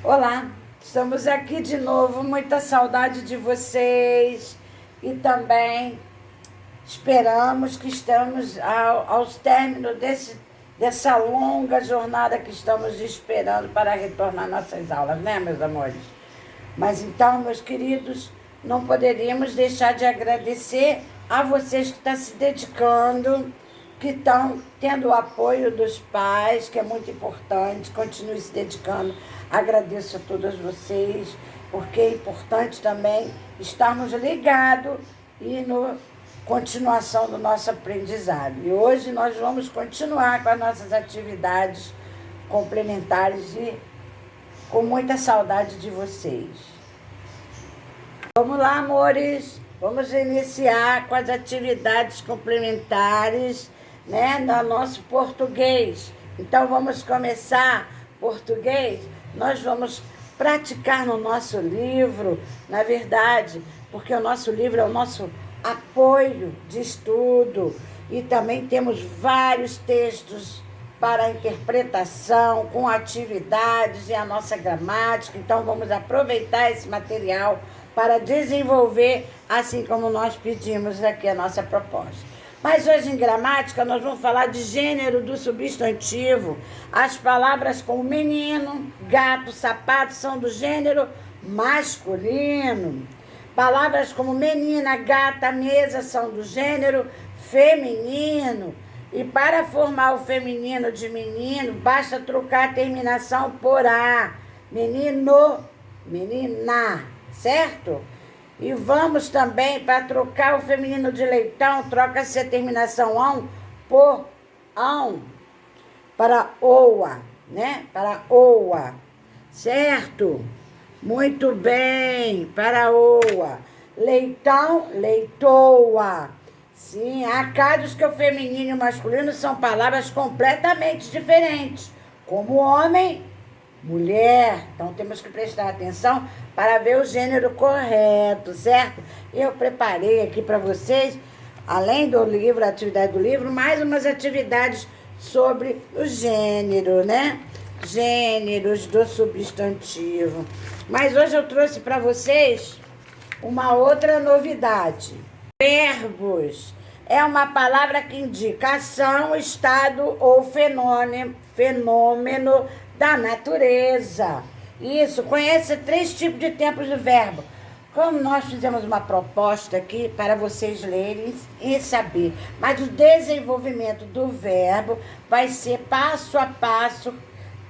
Olá, estamos aqui de novo, muita saudade de vocês e também esperamos que estamos aos términos dessa longa jornada que estamos esperando para retornar nossas aulas, né, meus amores? Mas então, meus queridos, não poderíamos deixar de agradecer a vocês que estão se dedicando, que estão tendo o apoio dos pais, que é muito importante, continue se dedicando. Agradeço a todos vocês, porque é importante também estarmos ligados e na continuação do nosso aprendizado. E hoje nós vamos continuar com as nossas atividades complementares e com muita saudade de vocês. Vamos lá, amores, vamos iniciar com as atividades complementares, né, no nosso português. Então, vamos começar português. Nós vamos praticar no nosso livro, na verdade, porque o nosso livro é o nosso apoio de estudo e também temos vários textos para interpretação, com atividades e a nossa gramática. Então, vamos aproveitar esse material para desenvolver, assim como nós pedimos aqui a nossa proposta. Mas hoje em gramática nós vamos falar de gênero do substantivo. As palavras como menino, gato, sapato são do gênero masculino. Palavras como menina, gata, mesa são do gênero feminino. E para formar o feminino de menino, basta trocar a terminação por A. Menino, menina, certo? E vamos também, para trocar o feminino de leitão, troca-se a terminação ão por ão, para oa, né? Para oa, certo? Muito bem, para oa. Leitão, leitoa. Sim, há casos que o feminino e o masculino são palavras completamente diferentes, como homem, mulher. Então temos que prestar atenção para ver o gênero correto, certo? Eu preparei aqui para vocês, além do livro, a atividade do livro, mais umas atividades sobre o gênero, né? Gêneros do substantivo. Mas hoje eu trouxe para vocês uma outra novidade. Verbos é uma palavra que indica ação, estado ou fenômeno da natureza. Isso, conhece 3 tipos de tempos de verbo. Como nós fizemos uma proposta aqui para vocês lerem e saber, mas o desenvolvimento do verbo vai ser passo a passo,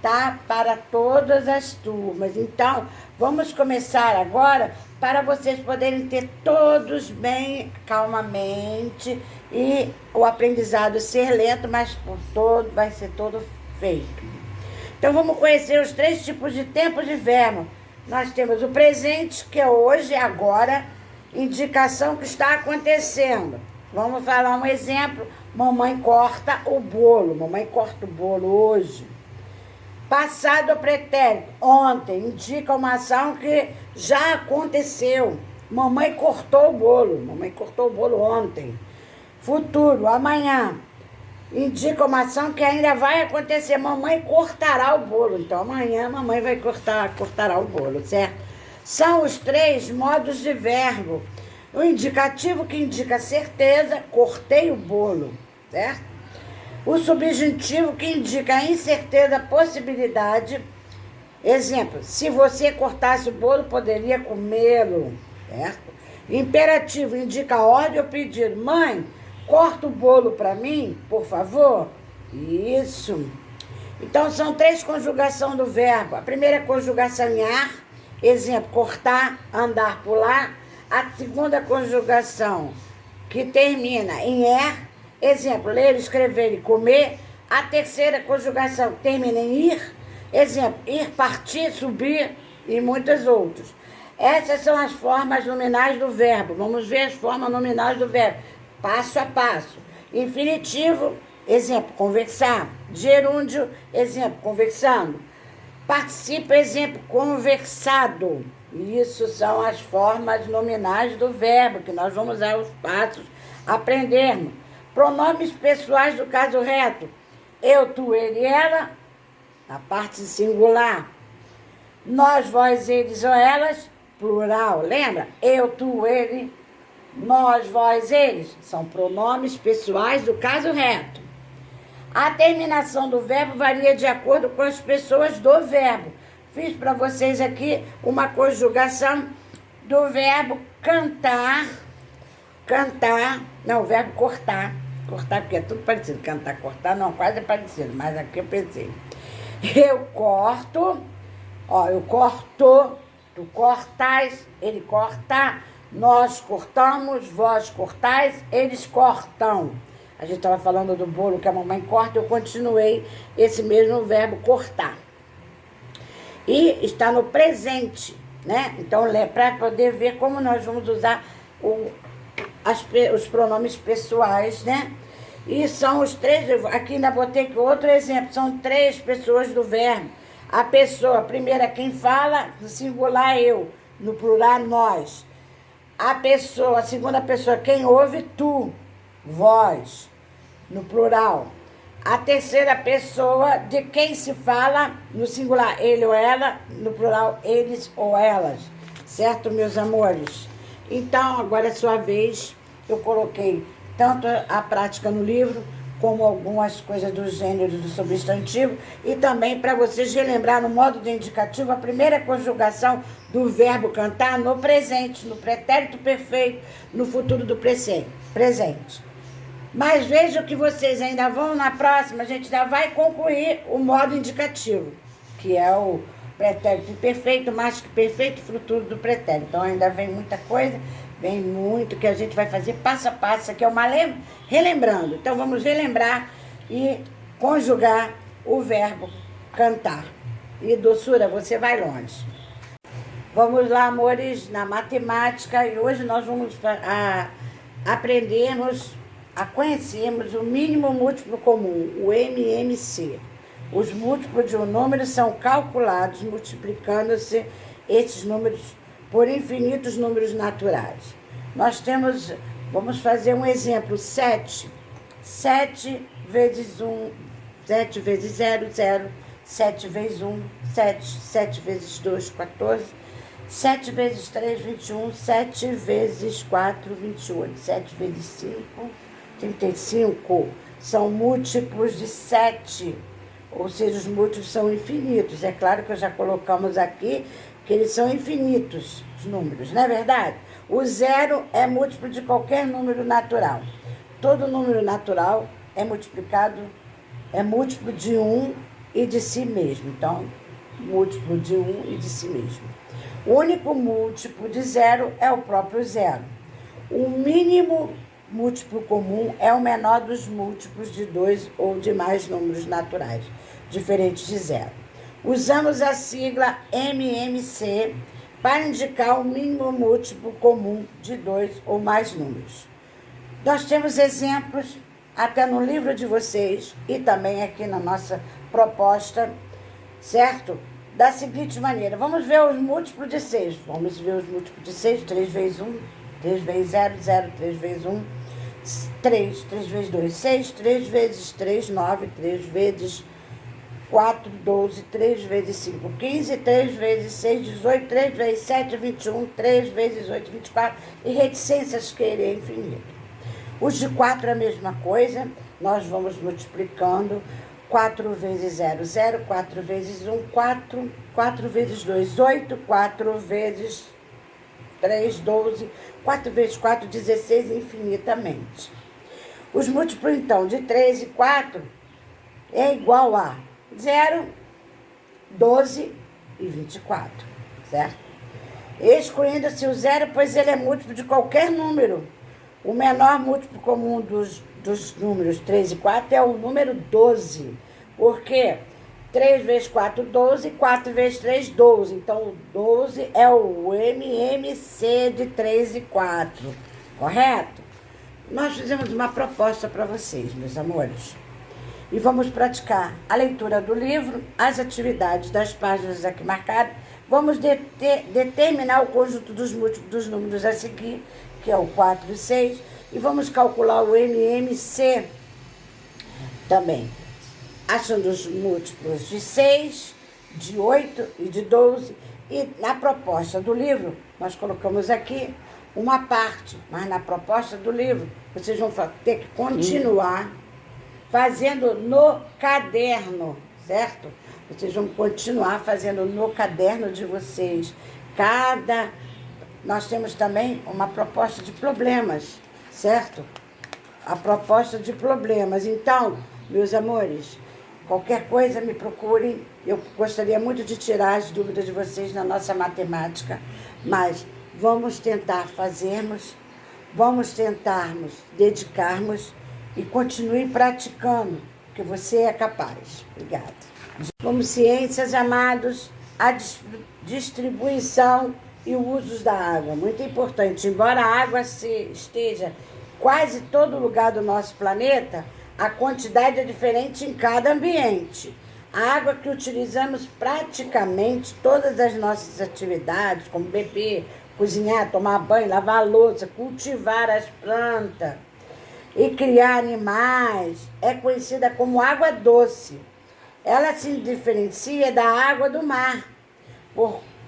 tá? Para todas as turmas. Então, vamos começar agora para vocês poderem ter todos bem calmamente e o aprendizado ser lento, mas por todo vai ser todo feito. Então, vamos conhecer os 3 tipos de tempos de verbo. Nós temos o presente, que é hoje, agora, indicação que está acontecendo. Vamos falar um exemplo. Mamãe corta o bolo. Mamãe corta o bolo hoje. Passado pretérito, ontem, indica uma ação que já aconteceu. Mamãe cortou o bolo. Mamãe cortou o bolo ontem. Futuro, amanhã. Indica uma ação que ainda vai acontecer. Mamãe cortará o bolo. Então, amanhã mamãe vai cortará o bolo, certo? São os 3 modos de verbo. O indicativo que indica certeza, cortei o bolo, certo? O subjuntivo que indica incerteza, possibilidade. Exemplo, se você cortasse o bolo, poderia comê-lo, certo? Imperativo indica ordem ou pedido. Mãe, corta o bolo para mim, por favor? Isso. Então, são 3 conjugações do verbo. A primeira conjugação em ar, exemplo, cortar, andar, pular. A segunda conjugação, que termina em er, exemplo, ler, escrever e comer. A terceira conjugação, que termina em ir, exemplo, ir, partir, subir e muitas outras. Essas são as formas nominais do verbo. Vamos ver as formas nominais do verbo. Passo a passo. Infinitivo, exemplo, conversar. Gerúndio, exemplo, conversando. Participo, exemplo, conversado. Isso são as formas nominais do verbo, que nós vamos aos passos aprendermos. Pronomes pessoais do caso reto. Eu, tu, ele, ela, a parte singular. nós, vós, eles ou elas, plural, lembra? Eu, tu, ele, nós, vós, eles. São pronomes pessoais do caso reto. A terminação do verbo varia de acordo com as pessoas do verbo. Fiz para vocês aqui uma conjugação do verbo cantar, não, o verbo cortar, porque é tudo parecido, cantar, cortar, não, quase é parecido, mas aqui eu pensei. Eu corto, eu corto, tu cortais, ele corta, nós cortamos, vós cortais, eles cortam. A gente estava falando do bolo que a mamãe corta, eu continuei esse mesmo verbo cortar. E está no presente, né? Então, para poder ver como nós vamos usar os pronomes pessoais, né? E são os três, aqui ainda botei aqui outro exemplo, são três pessoas do verbo. A pessoa, a primeira quem fala, no singular eu, no plural nós. A pessoa, a segunda pessoa quem ouve, tu, vós, no plural. A terceira pessoa de quem se fala, no singular ele ou ela, no plural eles ou elas. Certo, meus amores? Então, agora é sua vez. Eu coloquei tanto a prática no livro, como algumas coisas do gênero do substantivo, e também para vocês relembrar no modo de indicativo a primeira conjugação do verbo cantar no presente, no pretérito perfeito, no futuro do presente. Mas vejo que vocês ainda vão na próxima, a gente ainda vai concluir o modo indicativo, que é o pretérito perfeito, mais que perfeito, futuro do pretérito. Então ainda vem muita coisa, vem muito que a gente vai fazer passo a passo, que é uma relembrando. Então vamos relembrar e conjugar o verbo cantar. E doçura, você vai longe. Vamos lá, amores, na matemática, e hoje nós vamos aprendermos a conhecermos o mínimo múltiplo comum, o MMC. Os múltiplos de um número são calculados multiplicando-se esses números por infinitos números naturais. Nós temos, vamos fazer um exemplo, 7. 7 vezes 1, 7 vezes 0, 0. 7 vezes 1, 7. 7 vezes 2, 14. 7 vezes 3, 21. 7 vezes 4, 28. 7 vezes 5, 35. São múltiplos de 7. Ou seja, os múltiplos são infinitos. É claro que já colocamos aqui que eles são infinitos, os números, não é verdade? O 0 é múltiplo de qualquer número natural. Todo número natural é múltiplo de 1 e de si mesmo. Então, múltiplo de 1 e de si mesmo. O único múltiplo de 0 é o próprio 0. O mínimo múltiplo comum é o menor dos múltiplos de 2 ou de mais números naturais, diferentes de 0. Usamos a sigla MMC para indicar o mínimo múltiplo comum de 2 ou mais números. Nós temos exemplos até no livro de vocês e também aqui na nossa proposta, certo? Da seguinte maneira, vamos ver os múltiplos de 6. Vamos ver os múltiplos de 6, 3 vezes 1, 3 vezes 0, 0, 3 vezes 1, 3, 3 vezes 2, 6, 3 vezes 3, 9, 3 vezes 4, 12, 3 vezes 5, 15, 3 vezes 6, 18, 3 vezes 7, 21, 3 vezes 8, 24, e reticências que ele é infinito. Os de 4 é a mesma coisa, nós vamos multiplicando, 4 vezes 0, 0, 4 vezes 1, 4, 4 vezes 2, 8, 4 vezes 3, 12, 4 vezes 4, 16, infinitamente. Os múltiplos, então, de 3 e 4 é igual a 0, 12 e 24, certo? Excluindo-se o 0, pois ele é múltiplo de qualquer número. O menor múltiplo comum dos números 3 e 4 é o número 12. Por quê? 3 vezes 4, 12, 4 vezes 3, 12. Então, o 12 é o MMC de 3 e 4, correto? Nós fizemos uma proposta para vocês, meus amores. E vamos praticar a leitura do livro, as atividades das páginas aqui marcadas. Vamos determinar o conjunto dos múltiplos dos números a seguir, que é o 4 e 6. E vamos calcular o MMC também. Achando os múltiplos de 6, de 8 e de 12. E na proposta do livro, nós colocamos aqui uma parte, mas na proposta do livro, vocês vão ter que continuar fazendo no caderno, certo? Vocês vão continuar fazendo no caderno de vocês. Nós temos também uma proposta de problemas, certo? A proposta de problemas. Então, meus amores, qualquer coisa me procurem. Eu gostaria muito de tirar as dúvidas de vocês na nossa matemática, mas vamos tentar vamos tentarmos dedicarmos e continue praticando, que você é capaz. Obrigada. Como ciências, amados, a distribuição e o uso da água. Muito importante. Embora a água esteja quase todo lugar do nosso planeta, a quantidade é diferente em cada ambiente. A água que utilizamos praticamente todas as nossas atividades, como beber, cozinhar, tomar banho, lavar a louça, cultivar as plantas e criar animais, é conhecida como água doce. Ela se diferencia da água do mar,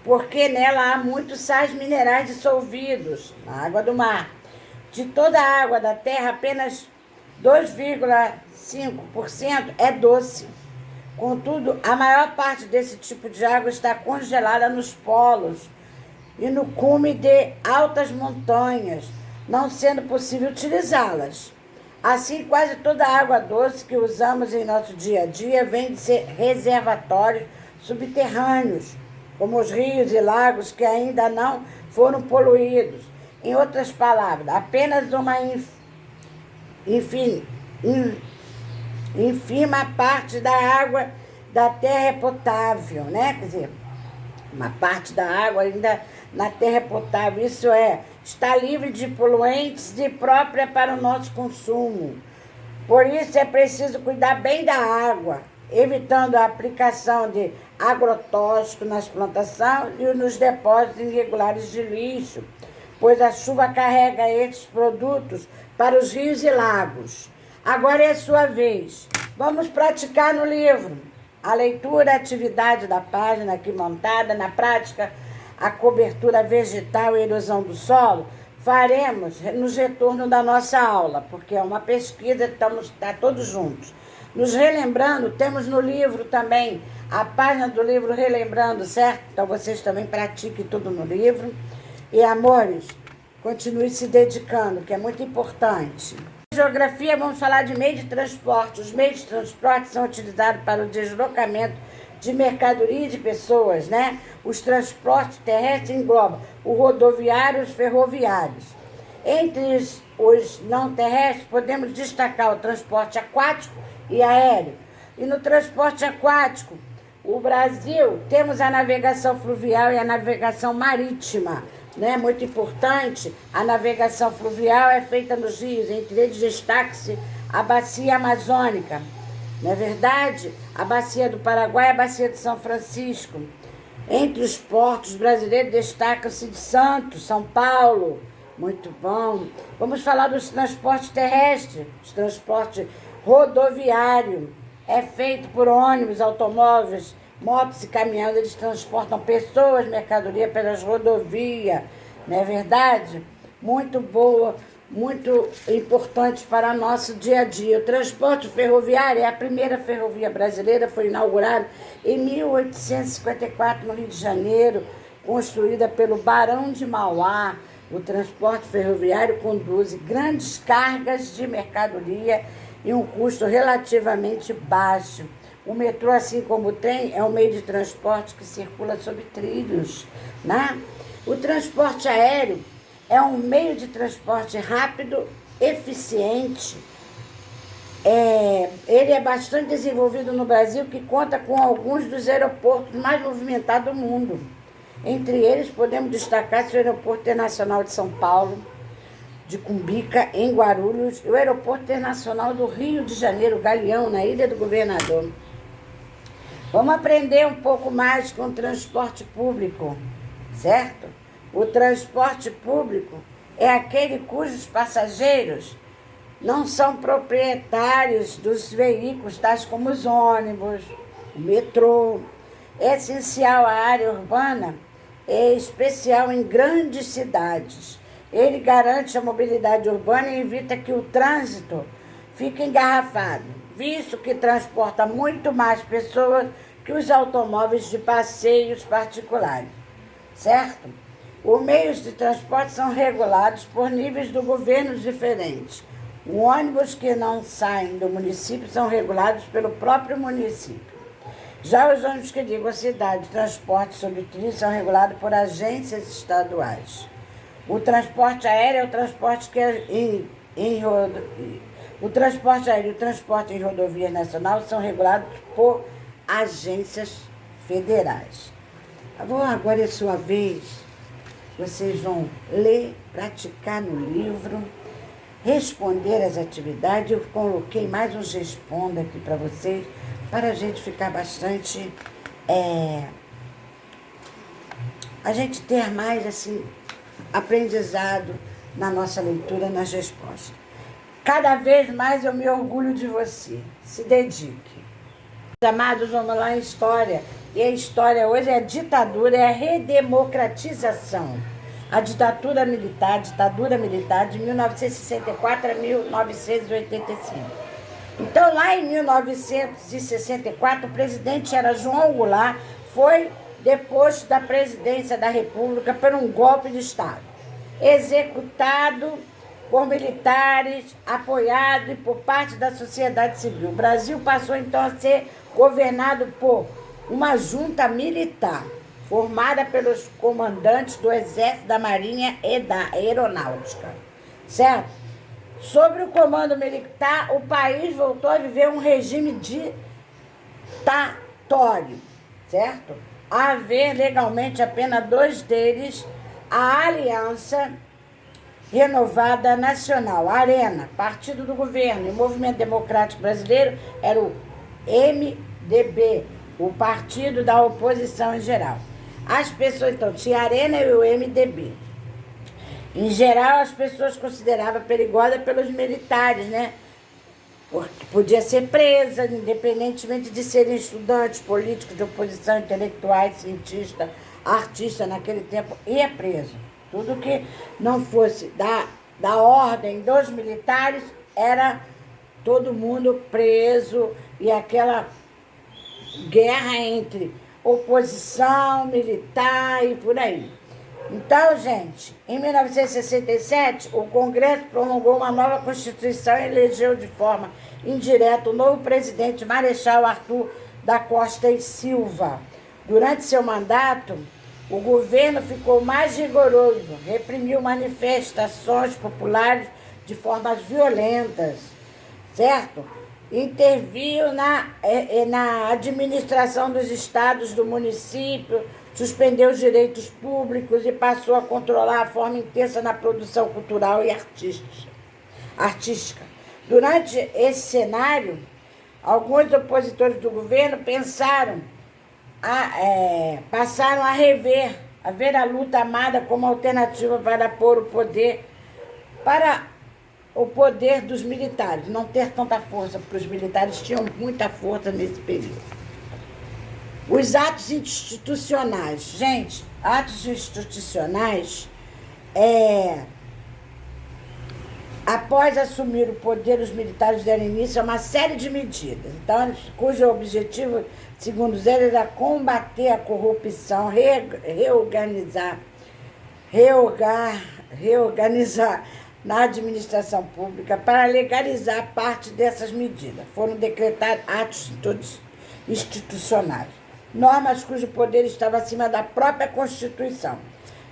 porque nela há muitos sais minerais dissolvidos na água do mar. De toda a água da terra, apenas 2,5% é doce. Contudo, a maior parte desse tipo de água está congelada nos polos e no cume de altas montanhas, não sendo possível utilizá-las. Assim, quase toda a água doce que usamos em nosso dia a dia vem de reservatórios subterrâneos, como os rios e lagos que ainda não foram poluídos. Em outras palavras, apenas uma ínfima parte da água da terra é potável, né? Quer dizer, uma parte da água ainda na terra é potável, isso está livre de poluentes e própria para o nosso consumo. Por isso é preciso cuidar bem da água, evitando a aplicação de agrotóxicos nas plantações e nos depósitos irregulares de lixo, pois a chuva carrega esses produtos para os rios e lagos. Agora é a sua vez. Vamos praticar no livro. A leitura, a atividade da página aqui montada, na prática, a cobertura vegetal e erosão do solo, faremos nos retorno da nossa aula, porque é uma pesquisa, tá todos juntos. Nos relembrando, temos no livro também, a página do livro relembrando, certo? Então vocês também pratiquem tudo no livro. E, amores, continue se dedicando, que é muito importante. Geografia, vamos falar de meio de transporte. Os meios de transporte são utilizados para o deslocamento de mercadoria e de pessoas, né? Os transportes terrestres englobam o rodoviário e os ferroviários. Entre os não terrestres, podemos destacar o transporte aquático e aéreo. E no transporte aquático, o Brasil, temos a navegação fluvial e a navegação marítima, né? Muito importante, a navegação fluvial é feita nos rios, entre eles destaca-se a bacia amazônica, não é verdade? A bacia do Paraguai e a bacia de São Francisco. Entre os portos brasileiros destaca-se de Santos, São Paulo, muito bom. Vamos falar dos transportes terrestres, os transportes rodoviário, é feito por ônibus, automóveis, motos e caminhões, eles transportam pessoas, mercadoria pelas rodovias, não é verdade? Muito boa, muito importante para o nosso dia a dia. O transporte ferroviário é a primeira ferrovia brasileira, foi inaugurada em 1854 no Rio de Janeiro, construída pelo Barão de Mauá. O transporte ferroviário conduz grandes cargas de mercadoria e um custo relativamente baixo. O metrô, assim como o trem, é um meio de transporte que circula sobre trilhos, né? O transporte aéreo é um meio de transporte rápido, eficiente. Ele é bastante desenvolvido no Brasil, que conta com alguns dos aeroportos mais movimentados do mundo. Entre eles, podemos destacar o Aeroporto Internacional de São Paulo, de Cumbica, em Guarulhos, e o Aeroporto Internacional do Rio de Janeiro, Galeão, na Ilha do Governador. Vamos aprender um pouco mais com o transporte público, certo? O transporte público é aquele cujos passageiros não são proprietários dos veículos, tais como os ônibus, o metrô. É essencial à área urbana, é especial em grandes cidades. Ele garante a mobilidade urbana e evita que o trânsito fique engarrafado, visto que transporta muito mais pessoas que os automóveis de passeios particulares, certo? Os meios de transporte são regulados por níveis do governo diferentes. Os ônibus que não saem do município são regulados pelo próprio município. Já os ônibus que ligam a cidade de transporte sobre trilhos são regulados por agências estaduais. O transporte aéreo é o transporte o transporte aéreo e o transporte em rodovias nacionais são regulados por agências federais. Agora é sua vez. Vocês vão ler, praticar no livro, responder às atividades. Eu coloquei mais uns responda aqui para vocês, para a gente ficar bastante... a gente ter mais, assim, aprendizado na nossa leitura, nas respostas. Cada vez mais eu me orgulho de você. Se dedique. Amados, vamos lá em história. E a história hoje é a ditadura, é a redemocratização. A ditadura militar de 1964 a 1985. Então, lá em 1964, o presidente era João Goulart, foi deposto da presidência da República por um golpe de Estado, executado por militares, apoiado por parte da sociedade civil. O Brasil passou então a ser governado por uma junta militar, formada pelos comandantes do Exército, da Marinha e da Aeronáutica, certo? Sob o comando militar, o país voltou a viver um regime ditatório, certo? A haver legalmente apenas dois deles, a Aliança Renovada Nacional, a ARENA, partido do governo, e o Movimento Democrático Brasileiro era o MDB, o partido da oposição em geral. As pessoas, então, tinha a ARENA e o MDB. Em geral, as pessoas consideravam perigosa pelos militares, né? Porque podia ser presa, independentemente de serem estudantes, políticos de oposição, intelectuais, cientistas, artistas, naquele tempo, ia preso. Tudo que não fosse da ordem dos militares, era todo mundo preso, e aquela guerra entre oposição, militar e por aí. Então, gente, em 1967, o Congresso promulgou uma nova Constituição e elegeu de forma indireta o novo presidente Marechal Arthur da Costa e Silva. Durante seu mandato, o governo ficou mais rigoroso, reprimiu manifestações populares de formas violentas, certo? Interviu na administração dos estados, do município, suspendeu os direitos públicos e passou a controlar a forma intensa na produção cultural e artística. Durante esse cenário, alguns opositores do governo passaram a ver a luta armada como alternativa para o poder dos militares, não ter tanta força, porque os militares tinham muita força nesse período. Os atos institucionais. Gente, atos institucionais, após assumir o poder, os militares deram início a uma série de medidas, então, cujo objetivo, segundo eles, era combater a corrupção, reorganizar na administração pública para legalizar parte dessas medidas. Foram decretados atos institucionais, normas cujo poder estava acima da própria Constituição.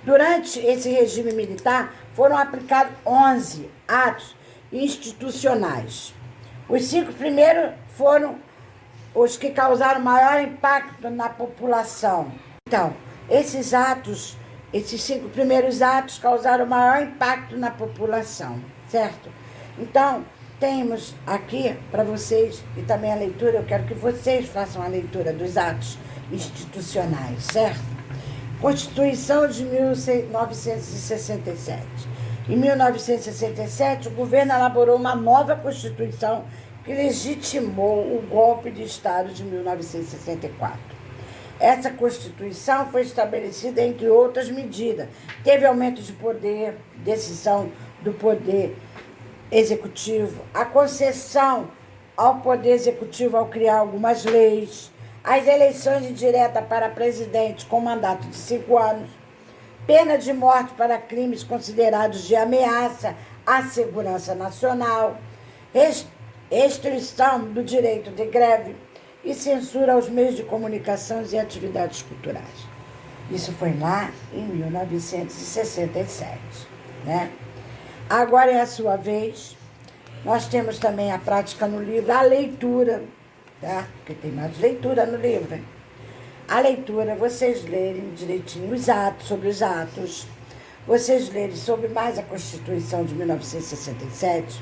Durante esse regime militar, foram aplicados 11 atos institucionais. Os 5 primeiros foram os que causaram maior impacto na população. Então, esses 5 primeiros atos causaram maior impacto na população, certo? Então, temos aqui para vocês, e também a leitura, eu quero que vocês façam a leitura dos atos institucionais, certo? Constituição de 1967. Em 1967, o governo elaborou uma nova Constituição que legitimou o golpe de Estado de 1964. Essa Constituição foi estabelecida, entre outras medidas. Teve aumento de poder, decisão do poder executivo, a concessão ao poder executivo ao criar algumas leis, as eleições indiretas para presidente com mandato de 5 anos, pena de morte para crimes considerados de ameaça à segurança nacional, restrição do direito de greve e censura aos meios de comunicação e atividades culturais. Isso foi lá em 1967, né? Agora é a sua vez. Nós temos também a prática no livro, a leitura, tá? Porque tem mais leitura no livro, hein? A leitura, vocês lerem direitinho os atos, sobre os atos, vocês lerem sobre mais a Constituição de 1967,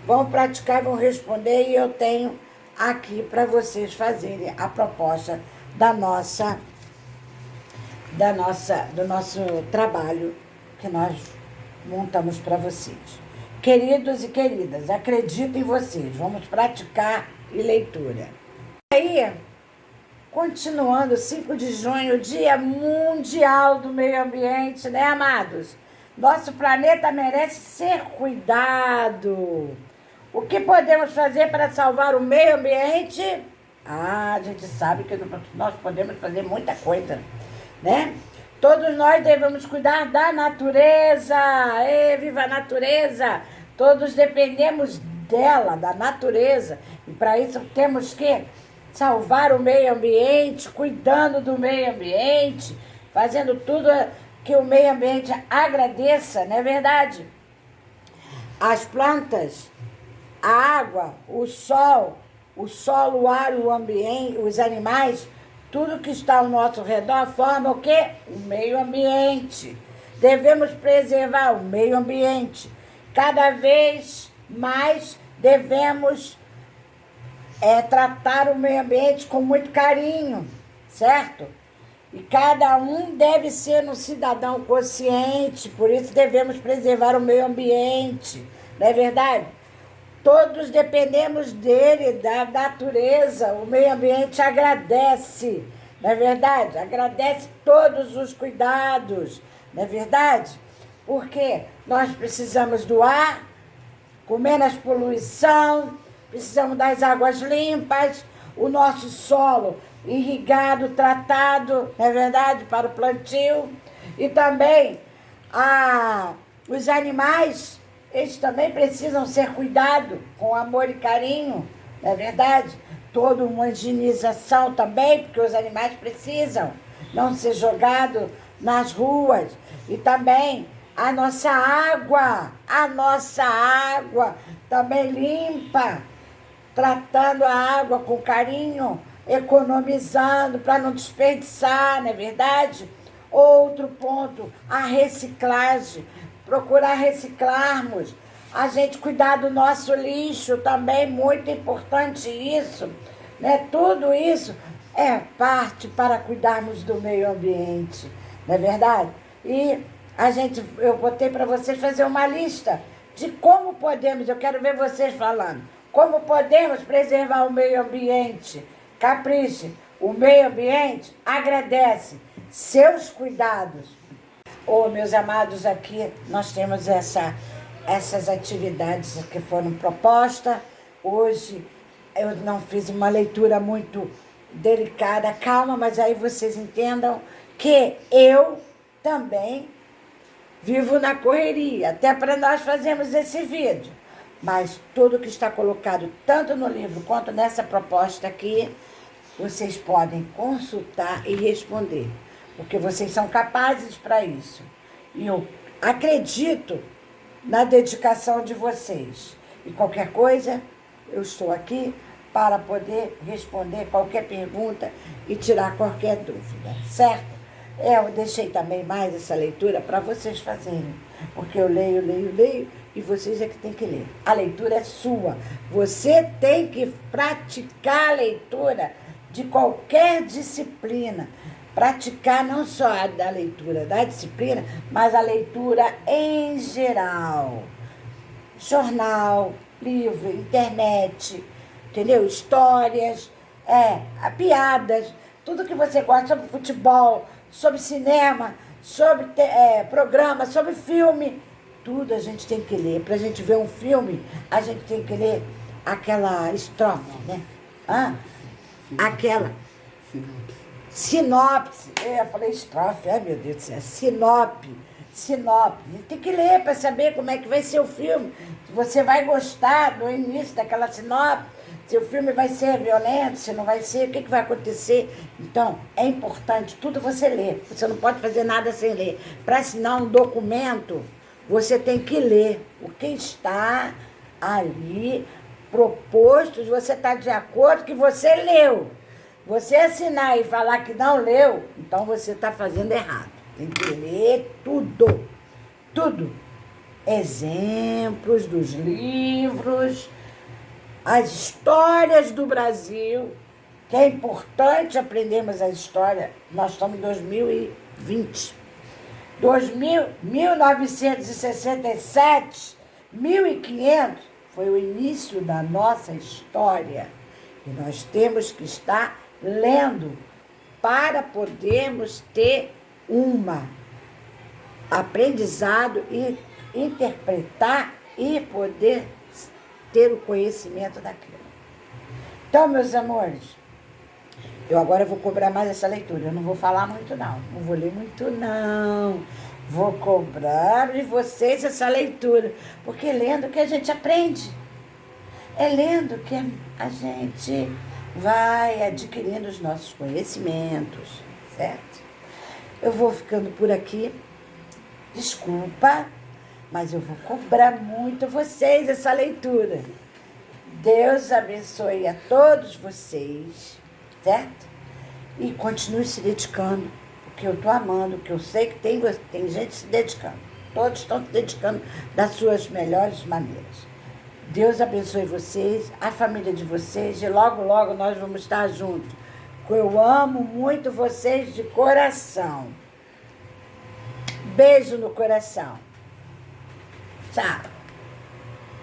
vão praticar e vão responder, e eu tenho aqui para vocês fazerem a proposta do nosso trabalho que nós montamos para vocês. Queridos e queridas, acredito em vocês, vamos praticar e leitura. Aí, continuando, 5 de junho, Dia Mundial do Meio Ambiente, né, amados? Nosso planeta merece ser cuidado. O que podemos fazer para salvar o meio ambiente? A gente sabe que nós podemos fazer muita coisa, né? Todos nós devemos cuidar da natureza. Viva a natureza! Todos dependemos dela, da natureza. E para isso temos que salvar o meio ambiente, cuidando do meio ambiente, fazendo tudo que o meio ambiente agradeça, não é verdade? As plantas, a água, o sol, o ar, o ambiente, os animais, tudo que está ao nosso redor forma o quê? O meio ambiente. Devemos preservar o meio ambiente. Cada vez mais devemos tratar o meio ambiente com muito carinho, certo? E cada um deve ser um cidadão consciente, por isso devemos preservar o meio ambiente, não é verdade? Todos dependemos dele, da natureza, o meio ambiente agradece, não é verdade? Agradece todos os cuidados, não é verdade? Porque nós precisamos do ar, com menos poluição, precisamos das águas limpas, o nosso solo irrigado, tratado, não é verdade? Para o plantio. E também os animais, eles também precisam ser cuidados com amor e carinho, não é verdade? Toda uma higienização também, porque os animais precisam não ser jogados nas ruas. E também a nossa água também limpa, tratando a água com carinho, economizando para não desperdiçar, não é verdade? Outro ponto, a reciclagem, procurar reciclarmos, a gente cuidar do nosso lixo também, muito importante isso, né? Tudo isso é parte para cuidarmos do meio ambiente, não é verdade? E eu botei para vocês fazer uma lista de como podemos, eu quero ver vocês falando, como podemos preservar o meio ambiente. Capriche, o meio ambiente agradece seus cuidados. Meus amados, aqui nós temos essas atividades que foram propostas. Hoje eu não fiz uma leitura muito delicada, calma, mas aí vocês entendam que eu também vivo na correria, até para nós fazermos esse vídeo. Mas tudo que está colocado, tanto no livro quanto nessa proposta aqui, vocês podem consultar e responder, porque vocês são capazes para isso. E eu acredito na dedicação de vocês. E qualquer coisa, eu estou aqui para poder responder qualquer pergunta e tirar qualquer dúvida, certo? Eu deixei também mais essa leitura para vocês fazerem, porque eu leio, e vocês é que tem que ler. A leitura é sua. Você tem que praticar a leitura de qualquer disciplina. Praticar não só a da leitura da disciplina, mas a leitura em geral. Jornal, livro, internet, entendeu? Histórias, piadas. tudo que você gosta, sobre futebol, sobre cinema, sobre programa, sobre filme. Tudo a gente tem que ler. Para a gente ver um filme, a gente tem que ler aquela estrofe, né? Aquela sinopse. Eu falei estrofe, ai meu Deus do céu, sinopse. Tem que ler para saber como é que vai ser o filme. Se você vai gostar do início daquela sinopse, se o filme vai ser violento, se não vai ser, o que vai acontecer. Então, é importante tudo você ler. Você não pode fazer nada sem ler. Para assinar um documento, você tem que ler o que está ali proposto, se você está de acordo que você leu. Você assinar e falar que não leu, então você está fazendo errado. Tem que ler tudo, tudo. Exemplos dos livros, as histórias do Brasil, que é importante aprendermos a história. Nós estamos em 2020. 1967, 1500, foi o início da nossa história. E nós temos que estar lendo para podermos ter aprendizado e interpretar e poder ter o conhecimento daquilo. Então, meus amores, eu agora vou cobrar mais essa leitura. Eu não vou falar muito, não. Não vou ler muito, não. Vou cobrar de vocês essa leitura. Porque lendo que a gente aprende. É lendo que a gente vai adquirindo os nossos conhecimentos, certo? Eu vou ficando por aqui. Desculpa, mas eu vou cobrar muito vocês essa leitura. Deus abençoe a todos vocês, certo? E continue se dedicando, porque eu estou amando, porque eu sei que tem gente se dedicando. Todos estão se dedicando das suas melhores maneiras. Deus abençoe vocês, a família de vocês, e logo, logo nós vamos estar juntos. Eu amo muito vocês de coração. Beijo no coração. Tchau.